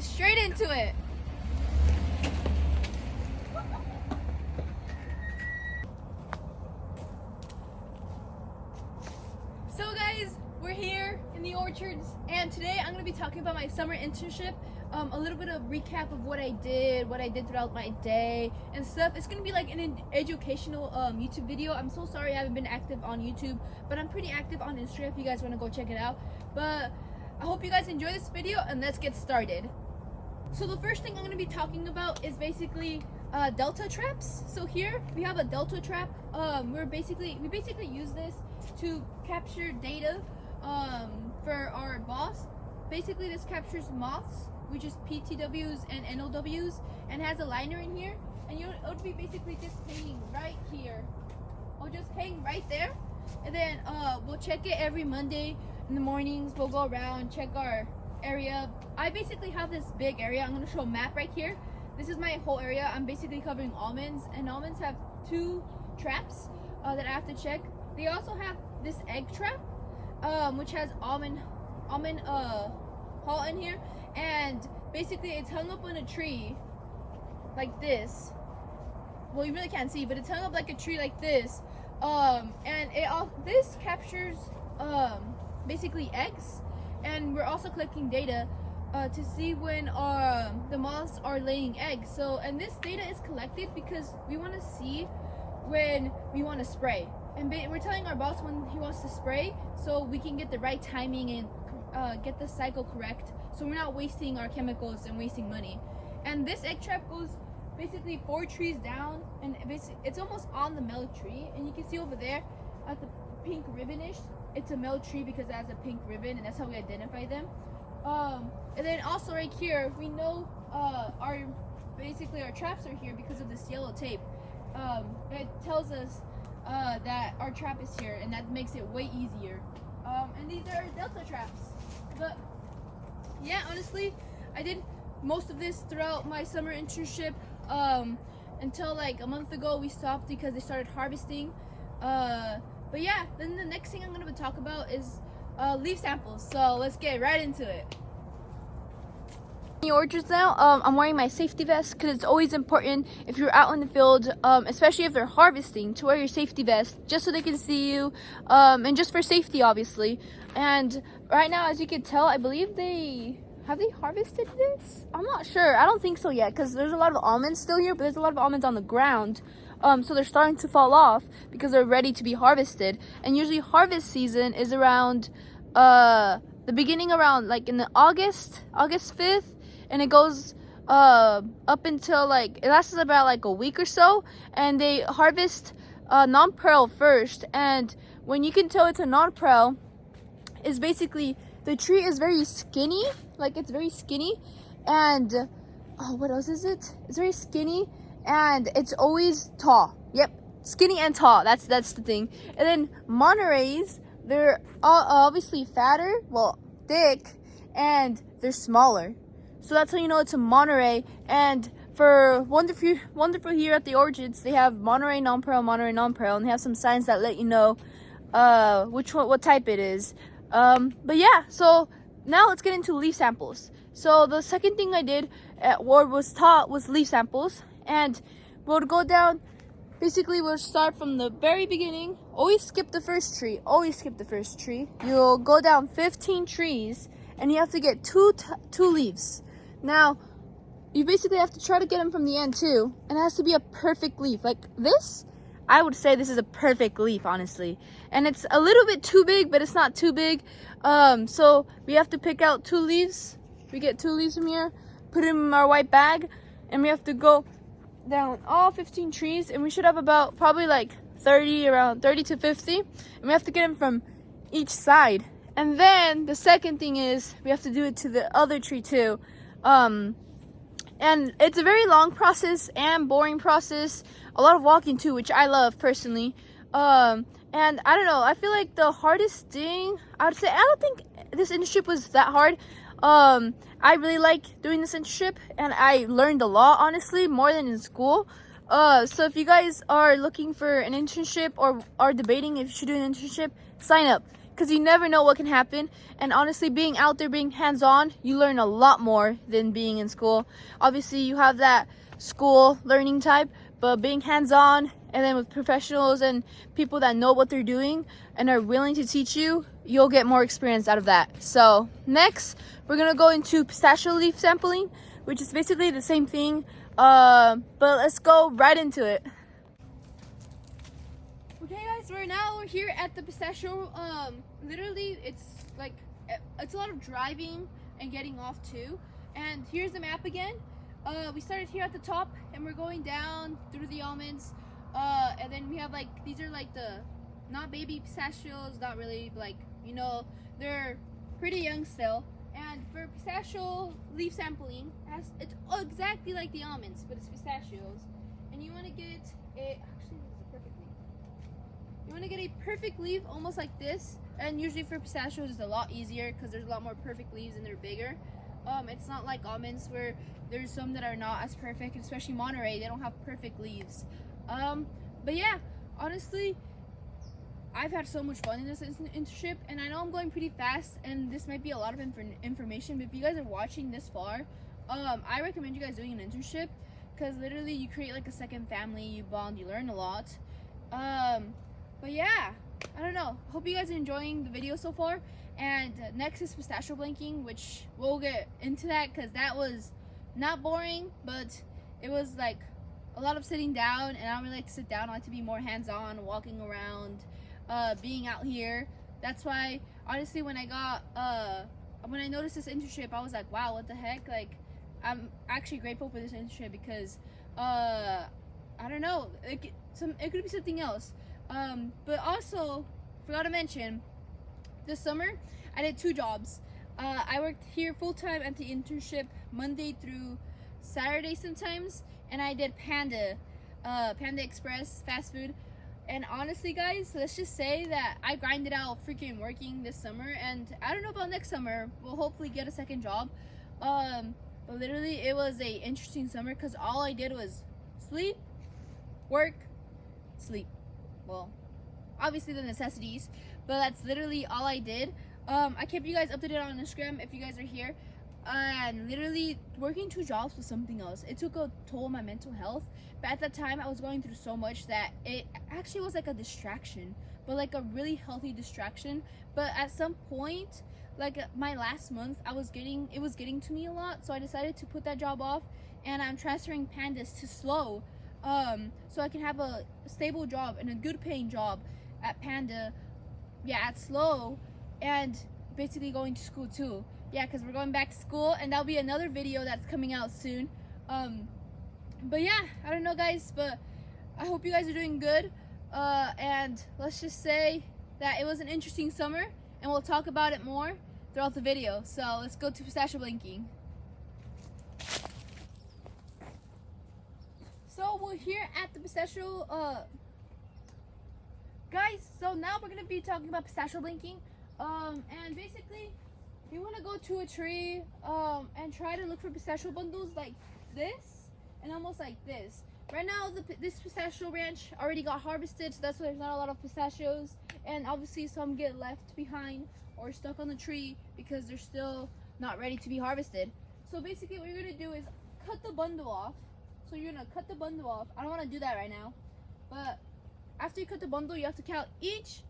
get straight into it. So guys, we're here in the orchards, and today I'm going to be talking about my summer internship. A little bit of recap of what I did throughout my day and stuff. It's going to be like an educational YouTube video. I'm so sorry I haven't been active on YouTube, but I'm pretty active on Instagram if you guys want to go check it out. But I hope you guys enjoy this video, and let's get started. So the first thing I'm going to be talking about is basically delta traps. So here we have a delta trap. We basically use this to capture data for our boss. Basically this captures moths, which is PTWs and NOWs, and has a liner in here, and it would be basically just hanging right here, or just hang right there, and then we'll check it every Monday in the mornings. We'll go around, check our area. I basically have this big area. I'm going to show a map right here. This is my whole area. I'm basically covering almonds, and almonds have 2 traps that I have to check. They also have this egg trap, which has almond hull in here, and basically it's hung up on a tree like this. Well, you really can't see, but it's hung up like a tree like this, and this captures basically eggs, and we're also collecting data to see when the moths are laying eggs. So, and this data is collected because we want to see when we want to spray, and we're telling our boss when he wants to spray, so we can get the right timing and get the cycle correct, so we're not wasting our chemicals and wasting money. And this egg trap goes basically 4 trees down, and it's almost on the male tree, and you can see over there at the pink ribbonish, it's a male tree because it has a pink ribbon, and that's how we identify them. And then also right here, we know our traps are here because of this yellow tape. It tells us that our trap is here, and that makes it way easier. And these are delta traps. But yeah, honestly, I did most of this throughout my summer internship until like a month ago. We stopped because they started harvesting. But yeah, then the next thing I'm going to talk about is leaf samples. So let's get right into it. In the orchards now, I'm wearing my safety vest because it's always important if you're out in the field, especially if they're harvesting, to wear your safety vest just so they can see you, and just for safety, obviously. And right now, as you can tell, I believe they harvested this? I'm not sure. I don't think so yet because there's a lot of almonds still here, but there's a lot of almonds on the ground. So they're starting to fall off because they're ready to be harvested. And usually harvest season is around the beginning, around like in the August 5th. And it goes up until it lasts about like a week or so, and they harvest nonpareil first. And when you can tell it's a nonpareil is basically the tree is very skinny, it's very skinny, and what else is it? It's very skinny, and it's always tall. Yep, skinny and tall. That's the thing. And then Monterey's, they're obviously fatter, thick, and they're smaller. So that's how you know it's a Monterey. And for Wonderful here at the orchards, they have Monterey nonpareil, and they have some signs that let you know what type it is. But yeah, so now let's get into leaf samples. So the second thing I did was leaf samples, and we'll go down. Basically, we'll start from the very beginning. Always skip the first tree. You'll go down 15 trees, and you have to get two leaves. Now, you basically have to try to get them from the end too, and it has to be a perfect leaf. Like this, I would say this is a perfect leaf, honestly. And it's a little bit too big, but it's not too big. So we have to pick out 2 leaves. We get 2 leaves from here, put them in our white bag, and we have to go down all 15 trees, and we should have about probably around 30 to 50, and we have to get them from each side. And then the second thing is we have to do it to the other tree too. And it's a very long process and boring process, a lot of walking too, which I love personally. And I don't know, I feel like the hardest thing, I would say, I don't think this internship was that hard. I really like doing this internship, and I learned a lot, honestly, more than in school. So if you guys are looking for an internship or are debating if you should do an internship, sign up, because you never know what can happen. And honestly, being out there, being hands-on, you learn a lot more than being in school. Obviously, you have that school learning type, but being hands-on and then with professionals and people that know what they're doing and are willing to teach you, you'll get more experience out of that. So next, we're gonna go into pistachio leaf sampling, which is basically the same thing, but let's go right into it. Okay guys, we're here at the pistachio. Literally it's a lot of driving and getting off too. And here's the map again. We started here at the top and we're going down through the almonds. And then we have these are the not baby pistachios, not really, they're pretty young still. And for pistachio leaf sampling, it's exactly like the almonds, but it's pistachios. And you want to get a You want to get a perfect leaf, almost like this. And usually for pistachios, it's a lot easier because there's a lot more perfect leaves and they're bigger. It's not like almonds where there's some that are not as perfect, especially Monterey. They don't have perfect leaves. But yeah, honestly, I've had so much fun in this internship, and I know I'm going pretty fast, and this might be a lot of information. But if you guys are watching this far, I recommend you guys doing an internship because literally you create like a second family. You bond, you learn a lot. But yeah, I don't know. Hope you guys are enjoying the video so far. And next is pistachio blanking, which we'll get into that because that was not boring, but it was like a lot of sitting down, and I don't really like to sit down. I like to be more hands-on, walking around, being out here. That's why, honestly, when I noticed this internship, I was like, wow, what the heck? Like, I'm actually grateful for this internship because, I don't know, it could be something else. But also, forgot to mention, this summer, I did 2 jobs. I worked here full-time at the internship Monday through Saturday sometimes, and I did Panda Express fast food. And honestly, guys, let's just say that I grinded out freaking working this summer, and I don't know about next summer. We'll hopefully get a second job. But literally, it was a interesting summer because all I did was sleep, work, sleep. Well, obviously the necessities, but that's literally all I did. I kept you guys updated on Instagram if you guys are here. And literally working 2 jobs was something else. It took a toll on my mental health, but at that time I was going through so much that it actually was like a distraction, but like a really healthy distraction. But at some point, like my last month, it was getting to me a lot, so I decided to put that job off, and I'm transferring Pandas to Slow, so I can have a stable job and a good paying job at Panda, at Slow, and basically going to school too. Yeah, because we're going back to school, and that'll be another video that's coming out soon. But yeah, I don't know, guys, but I hope you guys are doing good. And let's just say that it was an interesting summer, and we'll talk about it more throughout the video. So let's go to pistachio blanking. So we're here at the pistachio, guys. So now we're gonna be talking about pistachio blanking. And basically, you want to go to a tree and try to look for pistachio bundles like this and almost like this. Right now, this pistachio branch already got harvested, so that's why there's not a lot of pistachios. And obviously, some get left behind or stuck on the tree because they're still not ready to be harvested. So basically, what you're going to do is cut the bundle off. So you're going to cut the bundle off. I don't want to do that right now. But after you cut the bundle, you have to count each,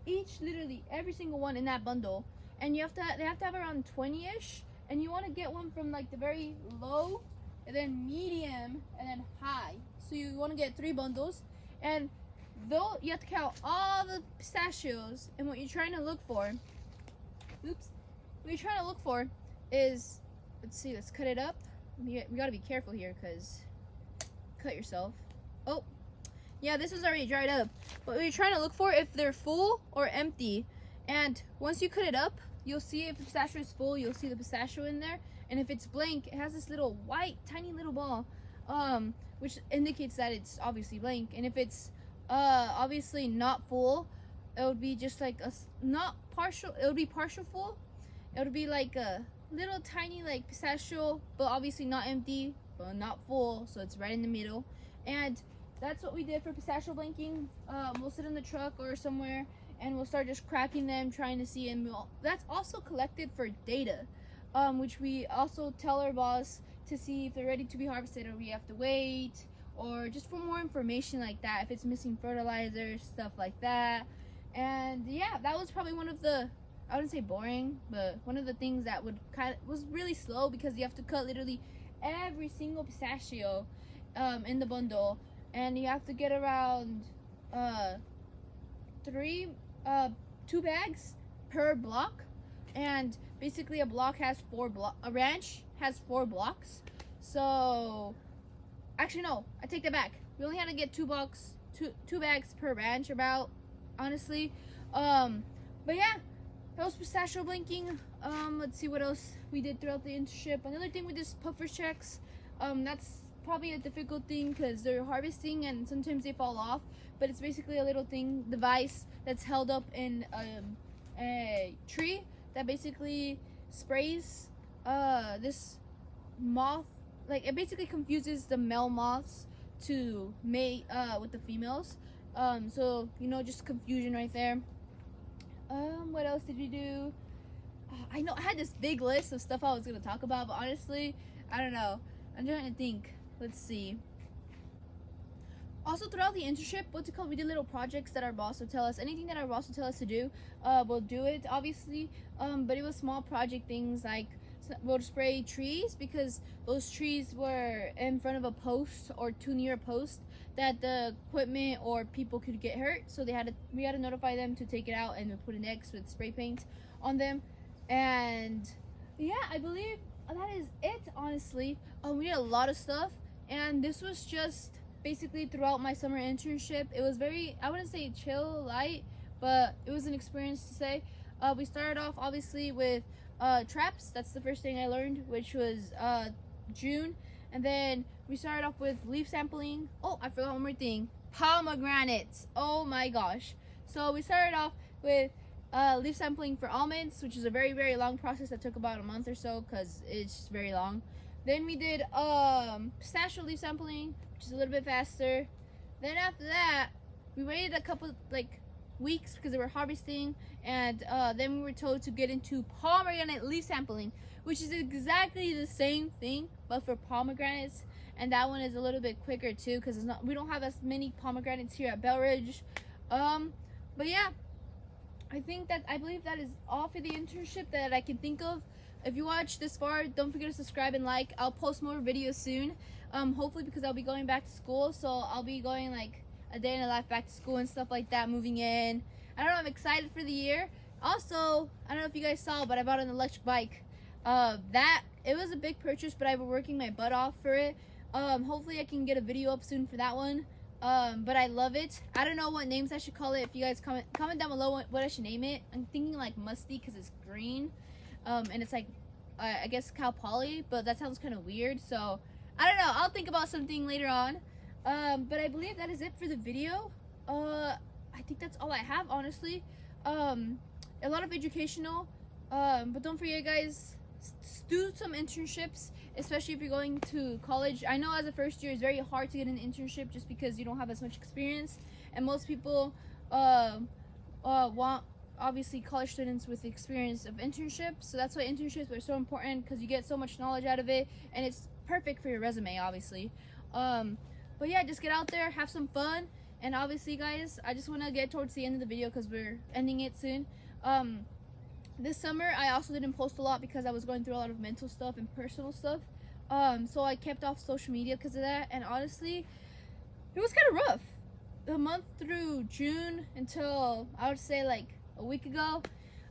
literally every single one in that bundle. And they have to have around 20-ish, and you want to get one from like the very low, and then medium, and then high. So you want to get 3 bundles, and though you have to count all the pistachios. And what you're trying to look for, is, let's see, let's cut it up. We gotta be careful here, cause cut yourself. Oh, yeah, this is already dried up. But what you're trying to look for, if they're full or empty. And once you cut it up, you'll see if the pistachio is full, you'll see the pistachio in there. And if it's blank, it has this little white, tiny little ball, which indicates that it's obviously blank. And if it's obviously not full, it would be just like it would be partial full. It would be like a little tiny like pistachio, but obviously not empty, but not full, so it's right in the middle. And that's what we did for pistachio blanking. We'll sit in the truck or somewhere, and we'll start just cracking them, trying to see, and that's also collected for data, which we also tell our boss to see if they're ready to be harvested or we have to wait, or just for more information like that, if it's missing fertilizer, stuff like that. And yeah, that was probably one of the, I wouldn't say boring, but one of the things that was really slow, because you have to cut literally every single pistachio in the bundle, and you have to get around 2 bags per block, and basically a ranch has 4 blocks. So actually no, I take that back. We only had to get 2 bags per ranch about, honestly. But yeah, that was pistachio blinking. Let's see what else we did throughout the internship. Another thing we did is puffer checks. That's probably a difficult thing because they're harvesting and sometimes they fall off, but it's basically a little device that's held up in a tree that basically sprays this moth, like it basically confuses the male moths to mate with the females. So just confusion right there. What else did we do? I know I had this big list of stuff I was gonna talk about, but honestly, I don't know. I'm trying to think. Let's see. Also, throughout the internship, we did little projects that our boss would tell us. Anything that our boss would tell us to do, we'll do it, obviously. But it was small project things, like we'll spray trees, because those trees were in front of a post or too near a post that the equipment or people could get hurt. So we had to notify them to take it out and put an X with spray paint on them. And yeah, I believe that is it, honestly. We did a lot of stuff, and this was just basically throughout my summer internship. It was very, I wouldn't say chill, light, but it was an experience to say. We started off obviously with traps. That's the first thing I learned, which was June. And then we started off with leaf sampling. Oh, I forgot one more thing. Pomegranates. Oh my gosh. So we started off with leaf sampling for almonds, which is a very, very long process that took about a month or so because it's just very long. Then we did pistachio leaf sampling, which is a little bit faster. Then after that, we waited a couple weeks because they were harvesting, and then we were told to get into pomegranate leaf sampling, which is exactly the same thing but for pomegranates, and that one is a little bit quicker too because we don't have as many pomegranates here at Belridge. But yeah, I believe that is all for the internship that I can think of. If you watched this far, don't forget to subscribe and like. I'll post more videos soon, hopefully, because I'll be going back to school, so I'll be going like a day in the life back to school and stuff like that, moving in. I don't know, I'm excited for the year. Also, I don't know if you guys saw, but I bought an electric bike. It was a big purchase, but I've been working my butt off for it. Hopefully I can get a video up soon for that one. But I love it. I don't know what names I should call it. If you guys comment down below what I should name it. I'm thinking like musty because it's green. And it's like, I guess Cal Poly, but that sounds kind of weird. So I don't know. I'll think about something later on. But I believe that is it for the video. I think that's all I have, honestly. A lot of educational, but don't forget, guys, do some internships, especially if you're going to college. I know as a first year it's very hard to get an internship just because you don't have as much experience, and most people want, obviously, college students with experience of internships. So that's why internships are so important, because you get so much knowledge out of it, and it's perfect for your resume, obviously. But yeah, just get out there, have some fun. And obviously, guys, I just want to get towards the end of the video because we're ending it soon. This summer I also didn't post a lot because I was going through a lot of mental stuff and personal stuff. So I kept off social media because of that, and honestly, it was kind of rough. The month through June until I would say like a week ago,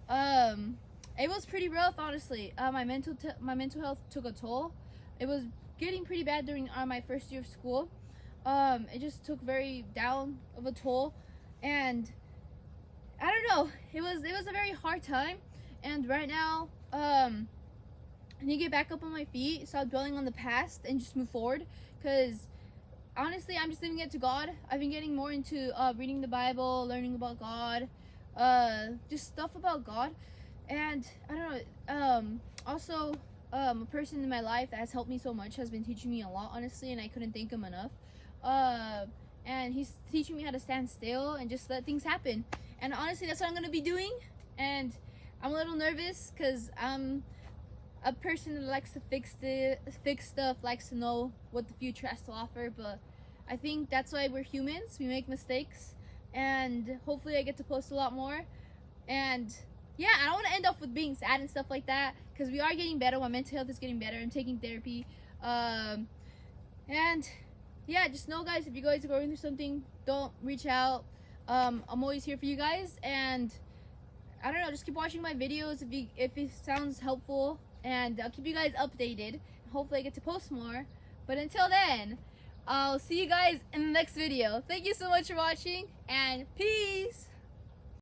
it was pretty rough, honestly. My mental health took a toll. It was getting pretty bad during my first year of school. It just took very down of a toll, and I don't know, it was a very hard time. And right now, I need to get back up on my feet, stop dwelling on the past, and just move forward, because honestly, I'm just leaving it to God. I've been getting more into reading the Bible, learning about God, just stuff about God. And I don't know, also, a person in my life that has helped me so much has been teaching me a lot, honestly, and I couldn't thank him enough. And he's teaching me how to stand still and just let things happen. And honestly, that's what I'm gonna be doing. And I'm a little nervous because I'm a person that likes to fix stuff, likes to know what the future has to offer. But I think that's why we're humans. We make mistakes, and hopefully I get to post a lot more. And yeah, I don't want to end up with being sad and stuff like that, because we are getting better. My mental health is getting better. I'm taking therapy. And yeah, just know, guys, if you guys are going through something, don't reach out. I'm always here for you guys, and I don't know, just keep watching my videos if it sounds helpful, and I'll keep you guys updated. Hopefully I get to post more. But until then, I'll see you guys in the next video. Thank you so much for watching, and peace!